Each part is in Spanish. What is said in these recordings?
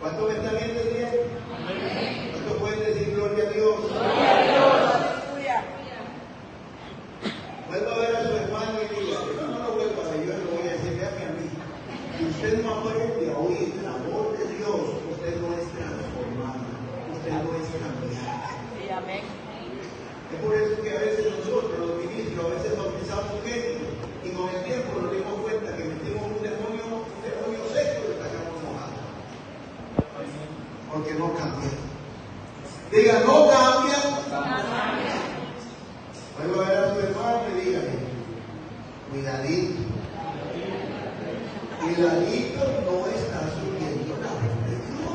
¿Cuántos me están entendiendo? ¿Cuántos pueden decir gloria a Dios? Vuelva a ver a su hermano y diga, no lo vuelva a ver, yo le voy a decir, véame a mí. Si usted no aprende a oír la voz de Dios, usted no es transformado, usted no es cambiado. Es por eso que a veces nosotros, los ministros, a veces bautizamos gente y con el tiempo nos dimos cuenta que metimos un demonio seco y lo sacamos mojado. Porque no cambia. Diga, no cambia. Vuelva a ver a su hermano y dígale, cuidadito. Cuidadito, no está subiendo la voz de Dios.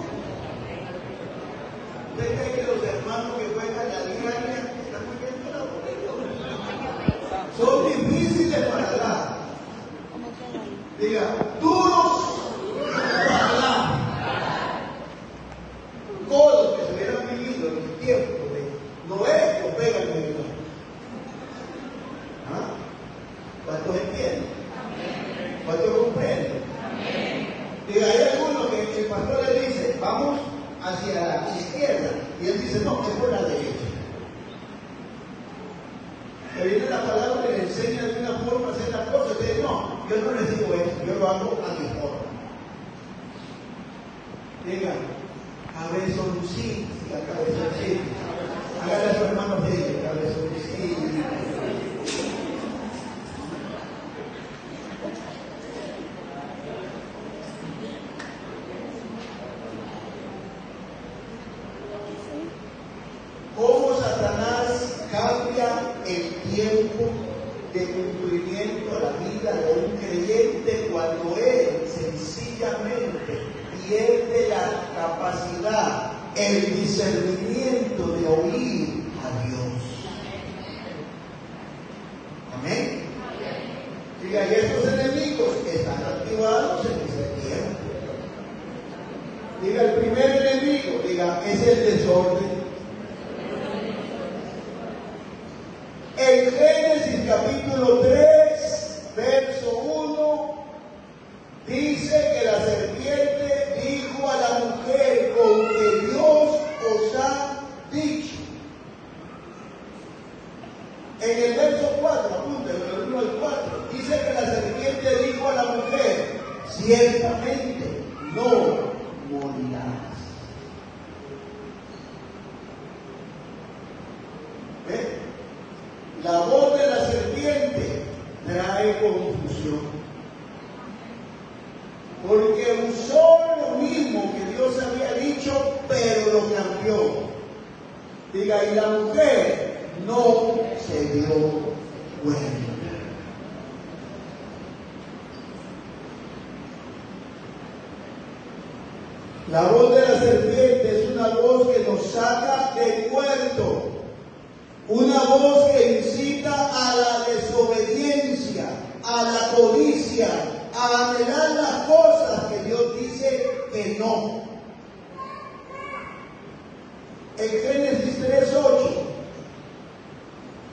¿Usted cree que los hermanos que juegan la diaria están subiendo la voz de Dios? Son difíciles para hablar. Diga, duros para hablar. Todos que se hubieran vivido en el tiempo de Noé lo pegan en el mar. ¿Ah? ¿Cuántos entienden? ¿Cuántos comprenden? Diga, hay algunos que el pastor le dice, vamos hacia la izquierda, y él dice, no, es por la derecha. Le viene la palabra y le enseña de una forma a hacer las cosas, y dice, no, yo no les digo eso, yo lo hago a mi forma. Diga, cabezoncito, la cabezoncito. Hágale a su hermano de ellos, cabezoncito. ¿Cómo Satanás cambia el tiempo de cumplimiento a la vida de un creyente cuando él sencillamente pierde la capacidad, el discernimiento de oír a Dios? Amén. Diga, y estos enemigos están activados en ese tiempo. Diga, el primer enemigo, diga, es el desorden. En Génesis capítulo 3, verso 1, dice que la serpiente dijo a la mujer, con que Dios os ha dicho. En el verso 4, apunte, del 1 al 4, dice que la serpiente dijo a la mujer, ciertamente no morirás. ¿Ve? La voz de la serpiente trae confusión, porque usó lo mismo que Dios había dicho, pero lo cambió. Diga, y la mujer no se dio cuenta. La voz de la serpiente es una voz que nos saca del puerto. Una voz que incita a la desobediencia, a la codicia, a anhelar las cosas que Dios dice que no. En Génesis 3:8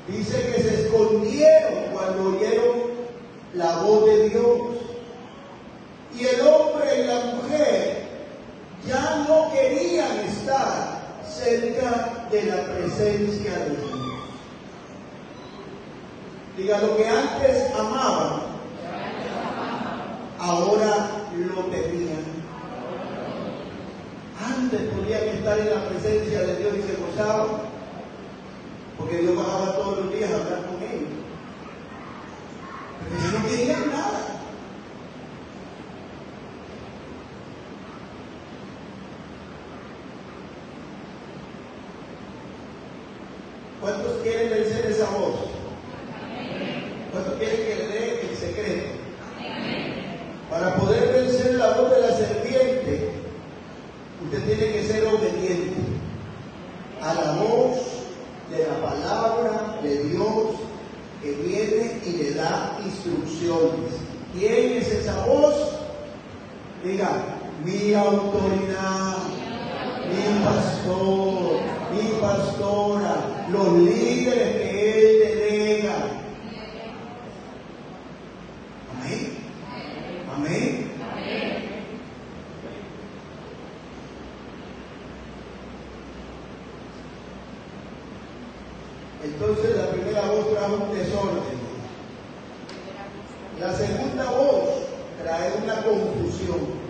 dice que se escondieron cuando oyeron la voz de Dios. Y el hombre y la mujer ya no querían estar cerca de la presencia de Dios. Diga, lo que antes amaban, ahora lo temían. Antes podían estar en la presencia de Dios y se gozaban, porque Dios bajaba todos los días a hablar con ellos. Pero ellos no querían nada. ¿Cuántos quieren vencer esa voz? ¿Cuántos quieren que le dé el secreto? Para poder vencer la voz de la serpiente, usted tiene que ser obediente a la voz de la palabra de Dios que viene y le da instrucciones. ¿Quién es esa voz? Diga, mi autoridad, mi pastor, mi pastora, los líderes que él delega. Amén. Amén. Entonces la primera voz trajo un desorden. La segunda voz trae una confusión.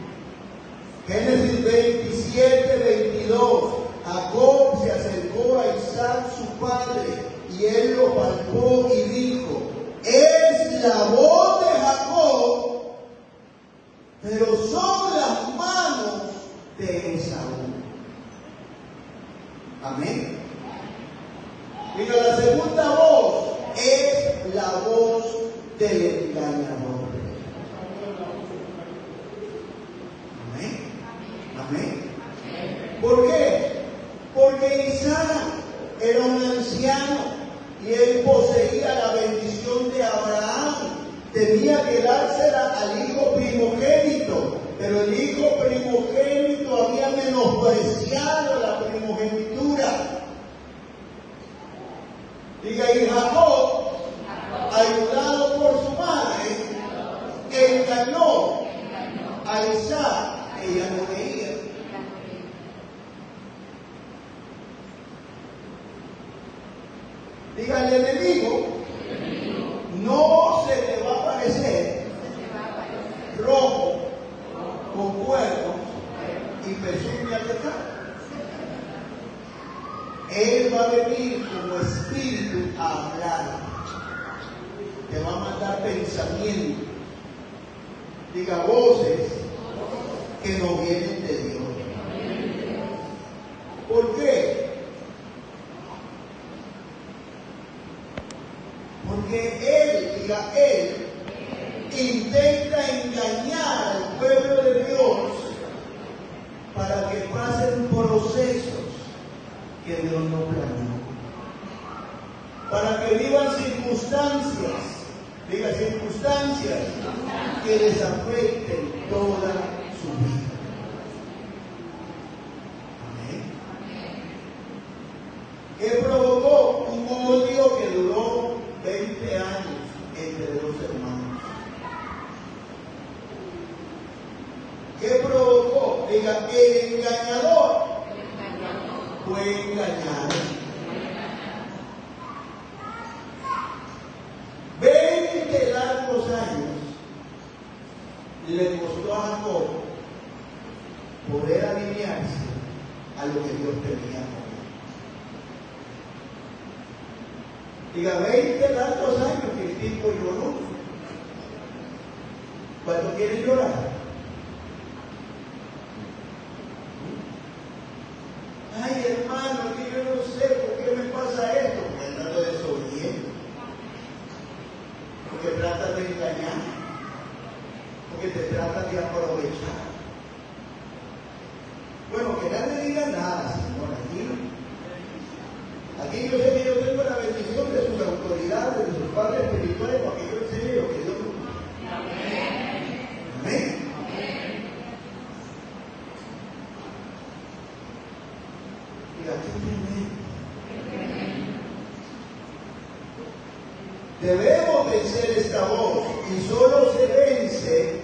Génesis 27, 22. Jacob se acercó a Isaac su padre y él lo palpó y dijo: es la voz de Jacob, pero son las manos de Esaú. Amén. Diga, la segunda voz es la voz del engañador. Amén. Amén. ¿Por qué? Porque Isaac era un anciano y él poseía la bendición de Abraham. Tenía que dársela al hijo primogénito, pero el hijo primogénito había menospreciado la primogenitura. Diga, y Jacob, ayudado por su madre, engañó a Isaac. Ella no veía. Diga, el enemigo no se le va a aparecer rojo, con cuernos y pezuñas de carne. Él va a venir como espíritu a hablar. Te va a mandar pensamientos. Diga, voces que no vienen de Dios. ¿Por qué? Porque él intenta engañar al pueblo de Dios para que pasen procesos que Dios no planeó, para que vivan circunstancias, diga, circunstancias que les afecten toda su vida. Amén. ¿Qué provocó? Un odio que duró 20 años entre dos hermanos. ¿Qué provocó? Diga, el engañador fue engañado. 20 largos años le costó a Jacob poder alinearse a lo que Dios tenía con él. Diga, 20 largos años que el tipo lloró. ¿Cuánto quieren llorar? Ay, hermano, que yo no sé por qué me pasa esto. Porque andando desobediente. Porque trata de engañar. Porque te trata de aprovechar. Bueno, que nadie diga nada, Señor. Aquí yo sé que yo tengo la bendición de sus autoridades, de sus padres espirituales, para que yo enseñe lo que Dios me dice. Amén. Amén. Debemos vencer esta voz y solo se vence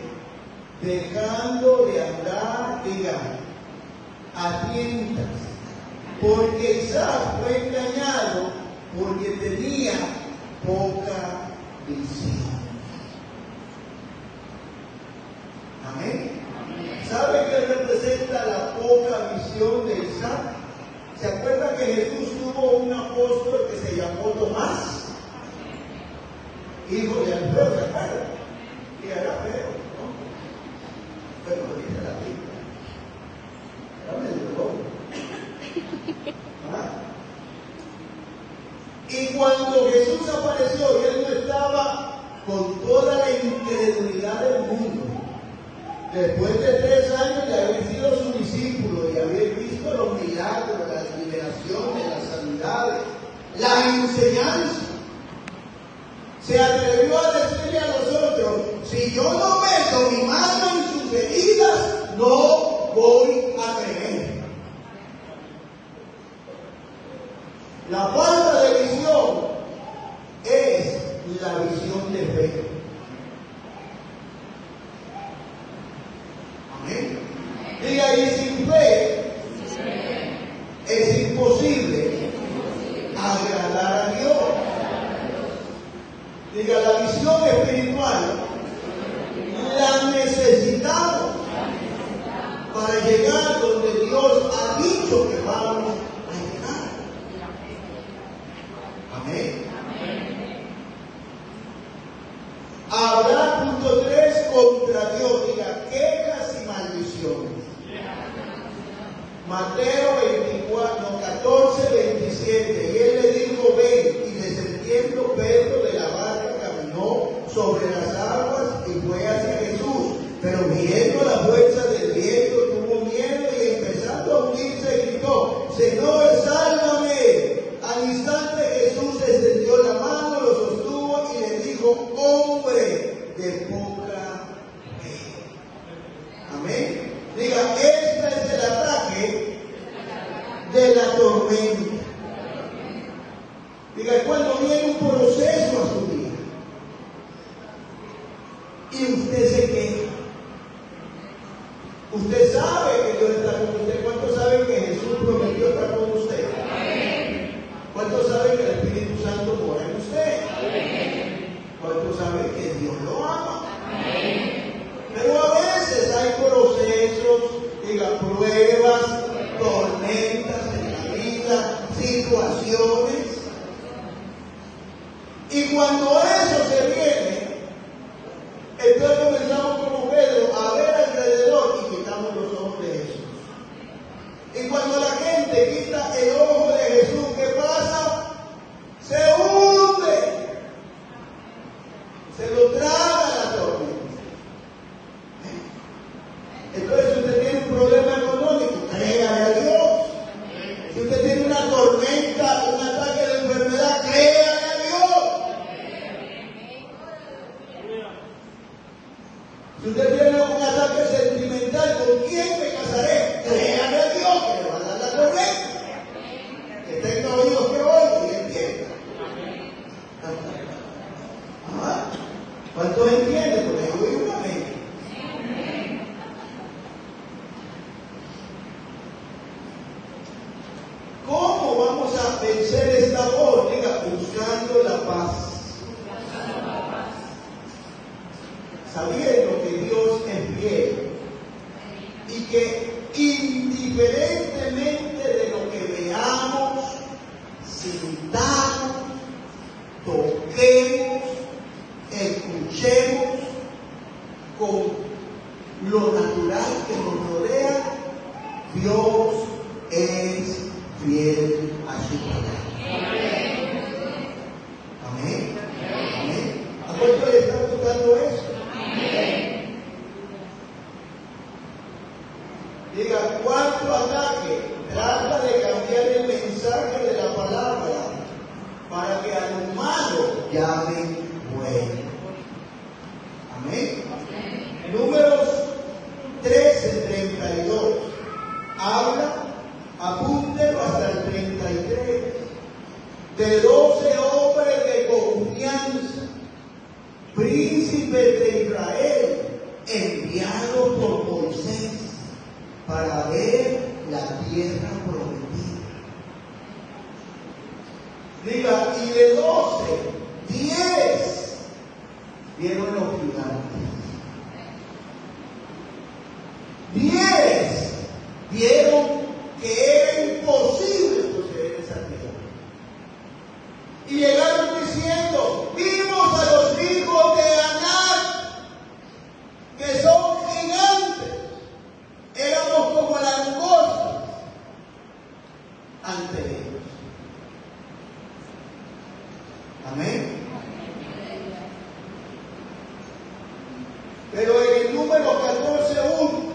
dejando de andar, diga, a tientas. Porque Isaac fue engañado porque tenía poca visión. Amén. ¿Sabe qué representa la poca visión de Isaac? ¿Se acuerda que Jesús tuvo un apóstol que se llamó Tomás? Hijo de Alfeo, ¿se acuerda? Y era feo, ¿no? Pero lo dice la Biblia. Era medio loco. ¿Ah? Y cuando Jesús apareció y él no estaba con toda la incredulidad del mundo, después de 3 años de haber sido su discípulo y haber visto los milagros, las liberaciones, las sanidades, la enseñanza, se atrevió a decirle a los otros: si yo no meto mi mano en sus heridas, no voy a creer. La falta de visión es la visión de fe. Amén. Diga, y sin fe es imposible agradar a Dios. Diga, este es el ataque de la tormenta. Diga, cuando viene un proceso a su vida y usted se queja. Usted sabe que Dios está con usted. ¿Cuántos saben que Jesús prometió estar con usted? ¿Cuántos saben que el Espíritu Santo mora en usted? ¿Cuántos saben que Dios lo ama? Pero a veces hay procesos, diga, pruebas, tormentas en la vida, situaciones. Y cuando eso se viene, entonces comenzamos como Pedro a ver alrededor y quitamos los ojos de Jesús. Y cuando la gente quita el ojo de Jesús, ¿qué pasa? Se hunde. Se lo traga la tormenta. Entonces, si usted tiene un problema económico, créale a Dios. Si usted tiene una tormenta, un ataque de enfermedad, créale a Dios. Si usted tiene un ataque sentimental, ¿con quién me casaré? Créale a Dios que le va a dar la correcta. Que tenga oídos que oigan y entienda. ¿Cuántos entienden? Porque yo oí una vez. ¿Cómo vamos a vencer esta voz? Diga, buscando la paz. Sabiendo que Dios es fiel y que indiferentemente de lo que veamos, sintamos, toquemos, escuchemos, con lo natural que nos rodea, Dios es fiel a su palabra. Amén. Amén. ¿A cuánto le está gustando eso? Diga, cuarto ataque, trata de cambiar el mensaje de la palabra para que al humano llamen bueno. Amén. Números 13:32. Habla, apúntelo hasta el 33. De 12 hombres de confianza, príncipes de Israel, enviados por Moisés para ver la tierra prometida. Diga, y de 12, 10 vieron los gigantes. 10 vieron que era imposible poseer esa tierra. Y llegaron diciendo, vimos a los hijos de Anak, que son gigantes. Éramos como langostas ante ellos. Amén. Pero en el número 14:1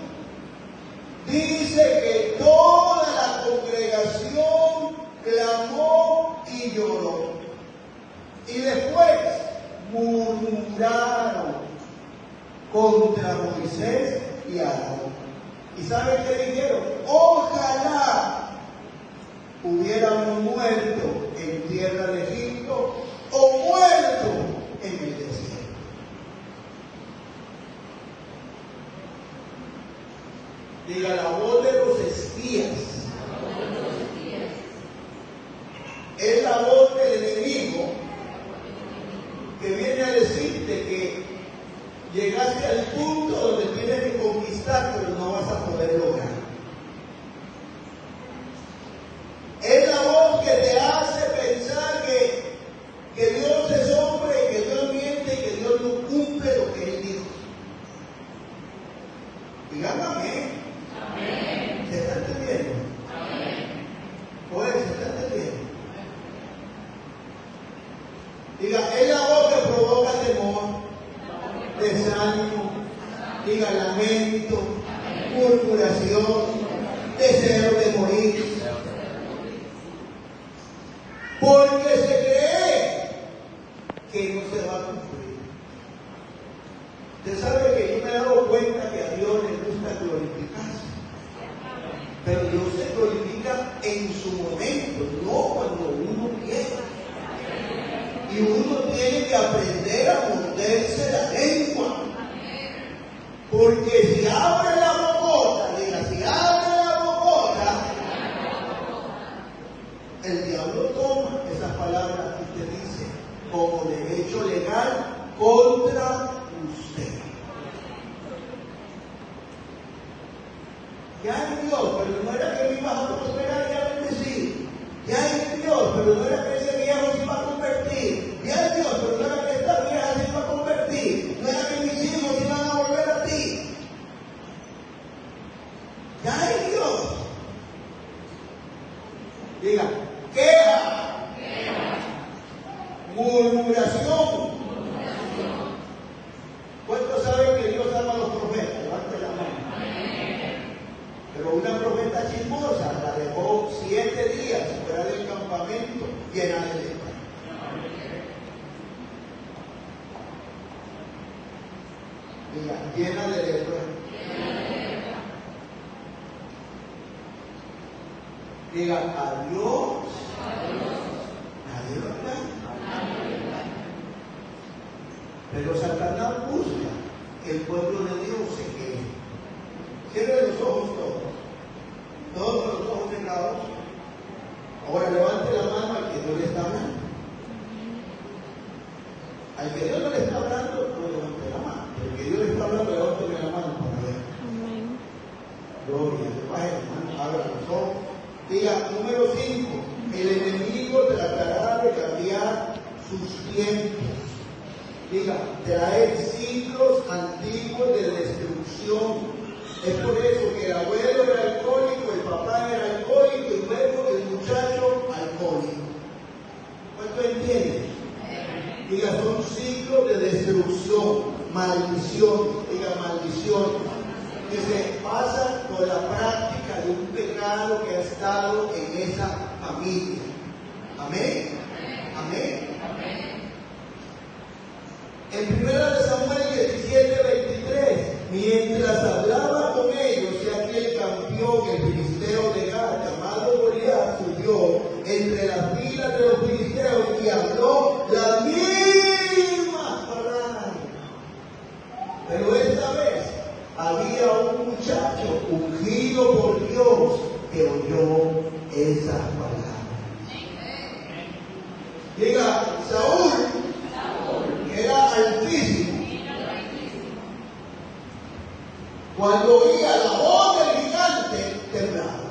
dice que toda la congregación clamó y lloró. Y después murmuraron contra Moisés y Aarón. ¿Y saben qué dijeron? Ojalá hubiéramos muerto en tierra de Egipto o muerto en el desierto. Diga, la voz de los espías es la voz del enemigo que viene a decirte que llegaste al punto donde tienes que conquistar, pero no vas a poder lograr. Es la voz que te hace pensar que Dios es hombre, que Dios miente y que Dios no cumple lo que Él dijo. Digan amén. Amén. ¿Se está entendiendo? Amén. Pues, ¿se está entendiendo? Diga, es la voz que provoca temor, desánimo, diga, lamento, murmuración, deseo de morir. Porque se cree que no se va a cumplir. Usted sabe que yo me he dado cuenta que a Dios le gusta glorificarse. Pero Dios se glorifica en su momento, no cuando uno quiera. Y uno tiene que aprender a morderse la lengua. Porque si abre la bocota, diga, si abre la bocota, el diablo toma esas palabras que usted dice como derecho legal contra usted. Ya en Dios, pero no era que me ibas a prosperar y a bendecir. Ya en Dios, pero no era que ese viejo se iba a convertir. Ya en Dios, pero no era que esta vieja se iba a convertir. No era que mis hijos iban a volver a ti. Ya en Dios. Diga, queja, murmuración. ¿Cuántos saben que Dios ama a los profetas? Levante la mano. Pero una profeta chismosa la dejó 7 días fuera del campamento llena de lepra. Diga, llena de lepra. Diga, adiós. Nadie lo engaña. Pero Satanás busca que el pueblo de Dios se quede. Cierre los ojos todos con los ojos cerrados. Ahora levante la mano al que Dios le está hablando. Al que Dios no le está hablando, no levante la mano. Al que Dios le está hablando, levante la mano para ver. Gloria al Padre, hermano, abra los ojos. Diga, número 5, el enemigo tratará de cambiar sus tiempos. Diga, traer ciclos antiguos de destrucción. Es por eso que el abuelo era alcohólico, el papá era alcohólico y luego el muchacho alcohólico. ¿Cuánto entienden? Diga, son ciclos de destrucción, maldición, diga maldición, que se pasan por la práctica de un pecado que ha estado en esa familia. Amén. Amén. En 1 Samuel 17:23, mientras hablaba con ellos, y aquí el campeón, el filisteo de Gat, llamado Goliat, subió entre las filas de los filisteos y habló las mismas palabras. Pero esta vez había un muchacho ungido por Dios que oyó esas palabras. Diga, Saúl era altísimo. Cuando oía la voz del gigante, temblaba.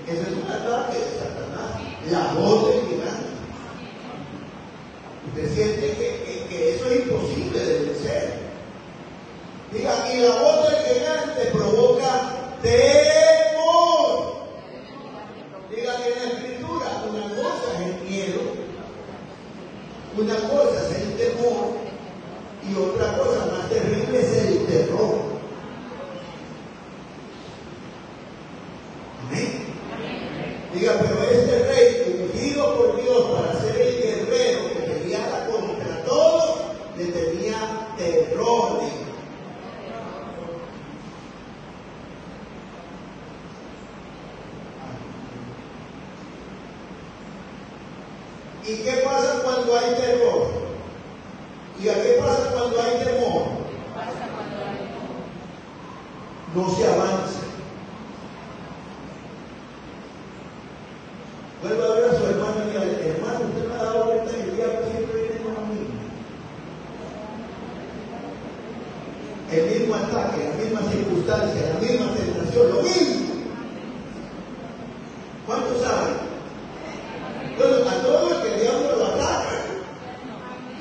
Ese es un ataque de Satanás, la voz del gigante. Usted siente que eso es imposible de vencer. Diga, y la voz del gigante provoca temor. Diga que en la escritura una cosa es el miedo, una cosa es el temor y otra cosa más terrible es el terror. Amén. Diga, pero este rey, ungido por Dios para ser el guerrero que peleara contra todos, le tenía terror. ¿Y qué pasa cuando hay terror? ¿Y a qué pasa cuando hay temor? No se avanza. Vuelva a ver a su hermano y diga, hermano, usted me ha dado cuenta que el diablo siempre viene con lo mismo. El mismo ataque, la misma circunstancia, la misma tentación, lo mismo. ¿Cuántos saben? Bueno, a todo el que el diablo lo ataca,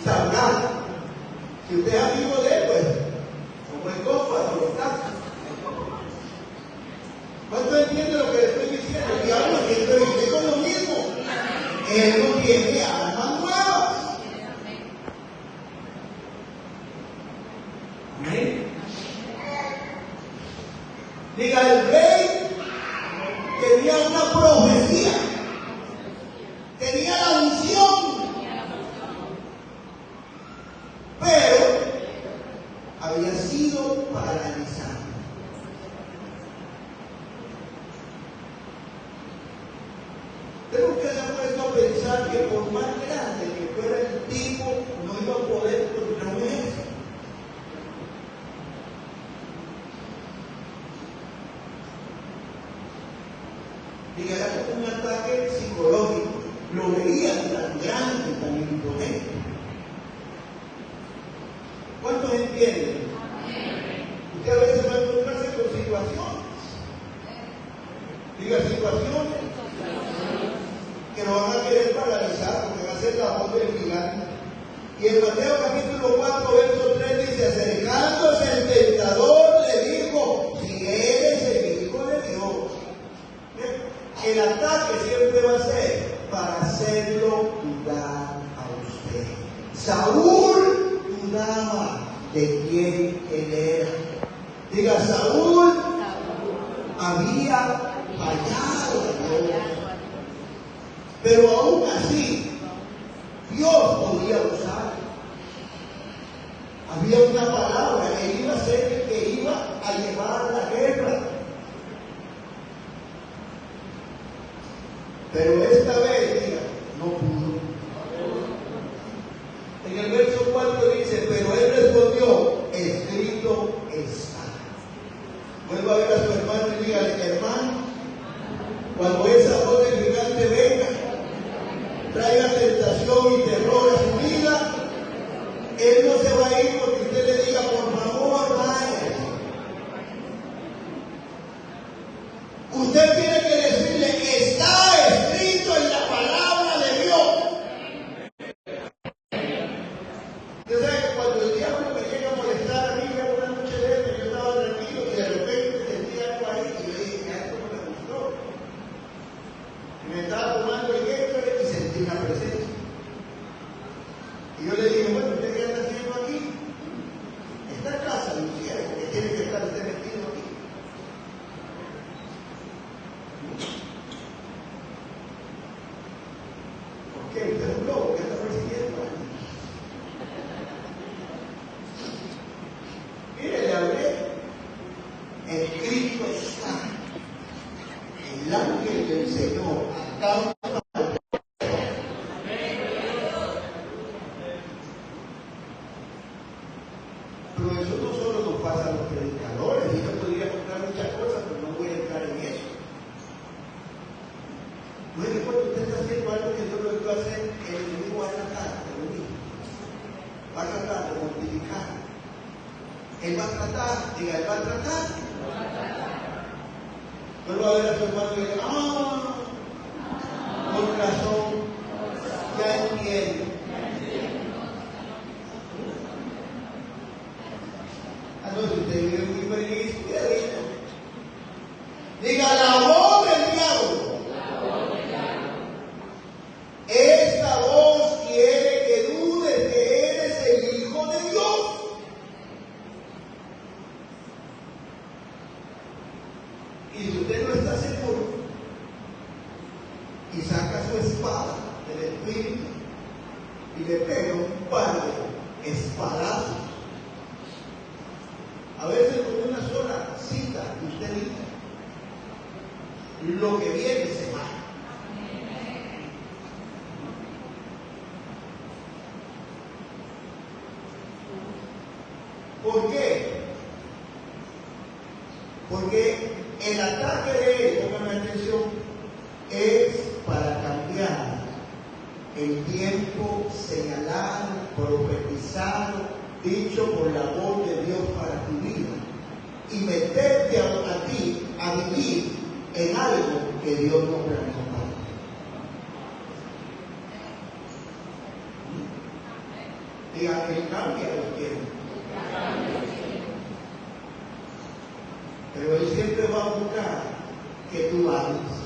sabrá. Si usted es amigo de él, pues, como el compa, lo ataca. ¿Cuánto entiende lo que le estoy diciendo? El diablo siempre vive con lo mismo. Él no tiene armas nuevas. Amén. Diga, el rey tenía una profecía. Tenía la unción, pero había sido paralizado. pensar que por más grande que fuera el tipo, no iba a poder contra un ejército. Diga, era como un ataque psicológico. Lo veían tan grande, tan imponente. ¿Cuántos entienden? Usted a veces va a encontrarse con situaciones. Diga, situaciones que lo van a querer paralizar porque va a ser la voz del gigante. Y en Mateo capítulo 4, verso 3 dice, acercándose el tentador le dijo, si eres el Hijo de Dios. El ataque siempre va a ser para hacerlo dudar a usted. Saúl dudaba de quién él era. Diga, Saúl había fallado a Dios. Pero aún así, Dios podía usar. Había una palabra, él iba a ser el que iba a llevar la guerra. Pero esta vez, diga, no pudo. En el verso 4 dice, pero él respondió, escrito está. Vuelva a ver a su hermano y dígale, hermano, cuando esa voz del gigante venga, traiga tentación y terror a su vida, él no se va a ir porque usted le diga, por favor, vaya. Usted tiene que decirle, está escrito en la palabra de Dios. Usted sabe que cuando el diablo me llega a molestar a mí, me una noche de esto, yo estaba tranquilo y de repente sentí algo ahí y yo dije, esto no me gustó. Y me estaba tomando el Gatorade y sentí una presencia. Y yo le dije, bueno, ¿usted qué está haciendo aquí? Esta casa, Lucía, porque tiene que estar usted metido aquí. ¿Por qué? Usted es un lobo que está persiguiendo. Mire, le hablé. Escrito está. El ángel del Señor acá. Pero eso no solo nos pasa a los predicadores, y yo podría contar muchas cosas, pero no voy a entrar en eso. No es que cuando usted está haciendo algo que Dios lo debe hacer, el enemigo va a tratar de unir, va a tratar de mortificar. Él va a tratar, diga, él va a tratar. Vuelvo a ver a su hermano y le digo, con razón, ya entiendo. Entonces usted vive muy feliz, diga, la voz del diablo. Esta voz quiere que dudes que eres el Hijo de Dios. Y si usted no está seguro y saca su espada del Espíritu y le pega un par de espadazos, a veces con una sola cita que usted dice, lo que viene se va. ¿Por qué? Porque el ataque de él, pónganme atención, es para cambiar el tiempo señalado, profetizado, dicho por la voz de Dios para tu vida, y meterte a ti a vivir en algo que Dios no planeó para ti. Diga, que cambia los tiempos. Pero Él siempre va a buscar que tú hables.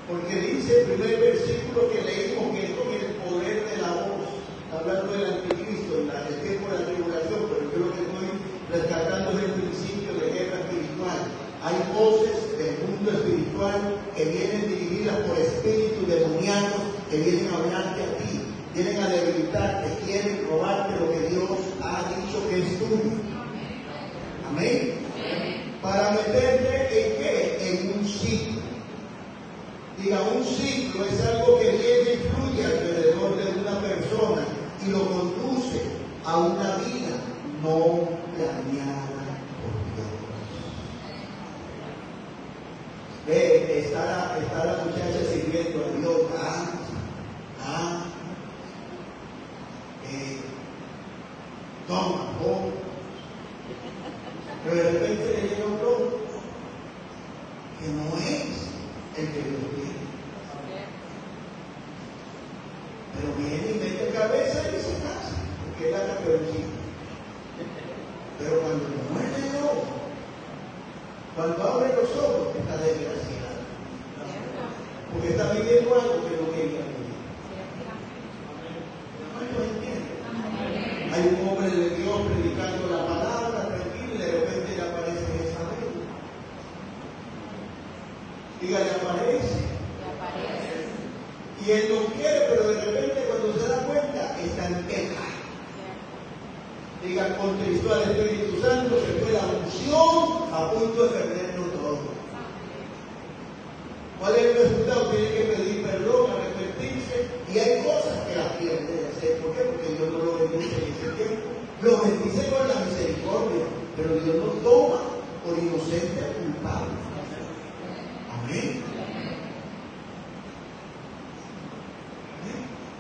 Porque dice el primer versículo que leímos que es con el poder de la voz, hablando del anticristo, en el tiempo de la tribulación, pero yo lo que estoy rescatando es el principio de guerra espiritual. Hay voces del mundo espiritual que vienen dirigidas por espíritus demoníacos que vienen a hablarte a ti, vienen a debilitarte, quieren robarte lo que Dios ha dicho que es tuyo. Amén. Para meterte en qué? En un sitio. Diga, un ciclo es algo que viene y fluye alrededor de una persona y lo conduce a una vida no planeada por Dios. Ve, está la muchacha sirviendo a Dios, toma, pero de repente le llega un don que no es el que Dios quiere. Pero viene y mete cabeza y se casa, porque es la caperucita. Pero cuando no muerde el ojo, cuando abre los ojos, está desgraciado. Porque está viviendo algo que no quería vivir. ¿Cuántos entienden? Hay un hombre de Dios predicando la palabra tranquilo y de repente le aparece Jezabel. Diga, le aparece. Y él no quiere, pero de repente cuando se da cuenta está en queja. Diga, contristó al Espíritu Santo, se fue la unción a punto de perderlo todo. ¿Cuál es el resultado? Tiene que pedir perdón, arrepentirse, y hay cosas que las pierde de hacer. ¿Por qué? Porque Dios no lo bendice en ese tiempo. Lo bendice con la misericordia, pero Dios no toma por inocente a culpable. Amén.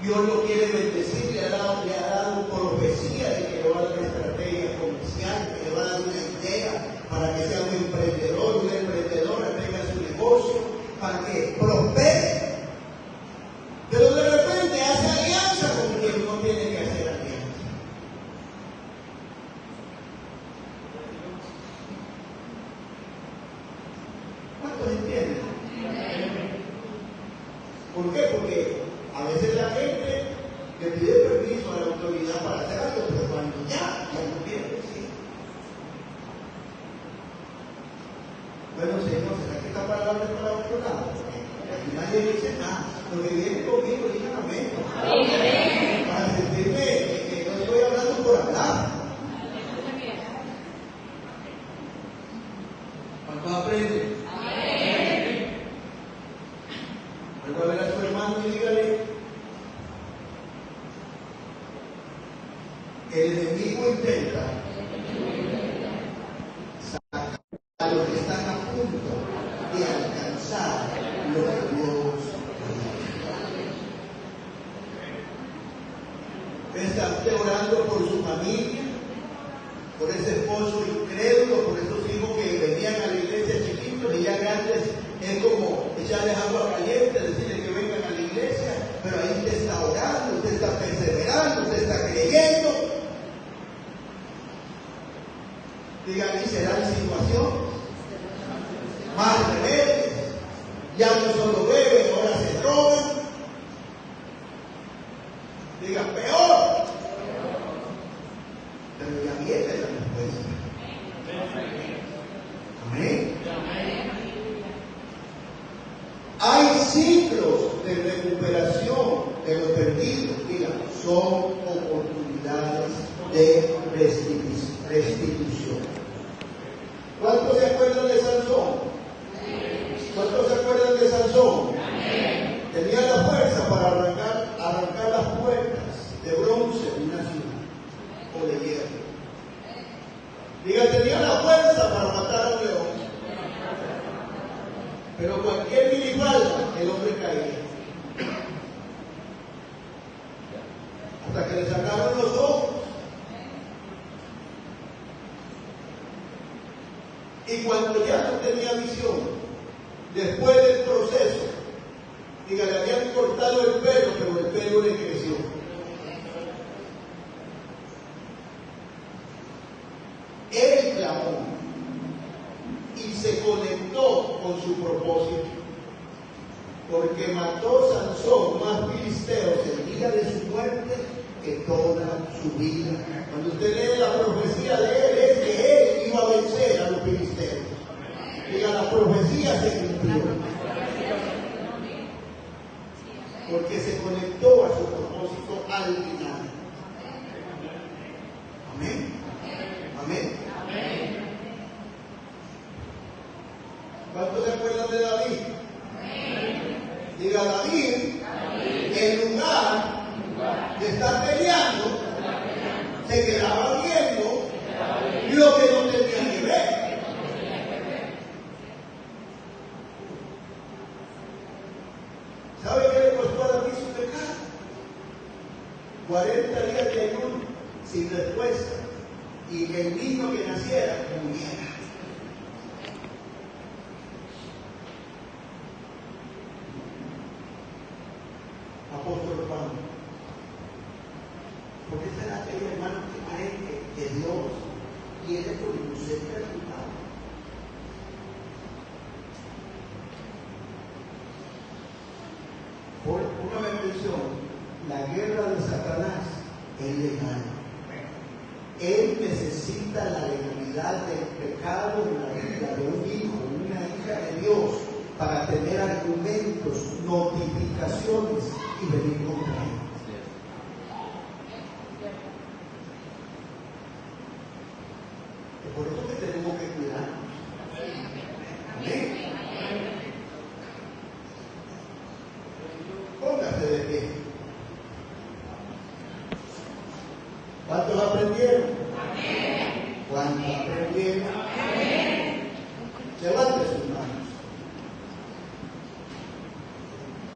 Dios lo quiere bendecir, le ha dado profecía de que le va a dar una estrategia comercial, que le va a dar una idea para que sea un emprendedor, una emprendedora, tenga su negocio, para que prospere. Pero de repente hace alianza con quien no tiene que hacer alianza. ¿Cuántos entienden? ¿Por qué? Porque a veces la gente le pide permiso a la autoridad para hacer algo, pero cuando ya no quiere decir. Bueno, Señor, ¿será que esta palabra es para otro lado? Aquí nadie dice nada. Lo que viene conmigo, digan amén. Para sentirme que no estoy hablando por hablar. ¿Cuántos aprenden? Vuelvo a ver a su hermano y dígale: el enemigo intenta sacar a los que están a punto de alcanzar lo que Dios quiere. Está usted orando por su familia, por ese esposo incrédulo, por esos hijos que venían a la iglesia chiquitos y ya grandes. Es como echarles agua caliente, decirles que vengan a la iglesia, pero ahí usted está orando, usted está perseverando, usted está creyendo. Digan, ¿y será la situación? Más rebeldes, ya no solo beben, ahora se drogan. Digan, peor. Pero ya viene la respuesta. Amén. Hay ciclos de recuperación de lo perdido. Digan, son oportunidades de restitución. ¿Cuántos se acuerdan de Sansón? ¿Cuántos se acuerdan de Sansón? Tenía la fuerza para arrancar las puertas de bronce de una ciudad o de hierro. Diga, tenía la fuerza para matar a un león. Pero cualquier minifalda, el hombre caía. Hasta que le sacaron los ojos. Y cuando ya no tenía visión, después del proceso, diga, le habían cortado el pelo, pero el pelo le creció. Él clamó y se conectó con su propósito, porque mató Sansón más filisteos el día de su muerte que toda su vida. Cuando usted lee la profecía de él, es que él iba a vencer a los filisteos. Diga, la profecía se cumplió, porque se conectó a su propósito al final. Amén. Amén. ¿Cuántos se acuerdan de David? Diga David, en lugar de estar peleando, se quedaba viendo lo que no tenía que ver. ¿Sabe qué le costó a David su pecado? 40 días de ayuno sin respuesta y que el niño que naciera muriera. Apóstol Pablo, ¿por qué será aquellos hermanos que creen que Dios quiere producir resultados? Por una mención, la guerra de Satanás es legal. Él necesita la legalidad del pecado en la vida de un hijo, una hija de Dios, para tener argumentos, notificaciones y venir contra él. Es por eso que tenemos que cuidarnos. Amén. Póngase de pie. ¿Cuántos aprendieron? ¿Cuántos aprendieron? Levante sus manos.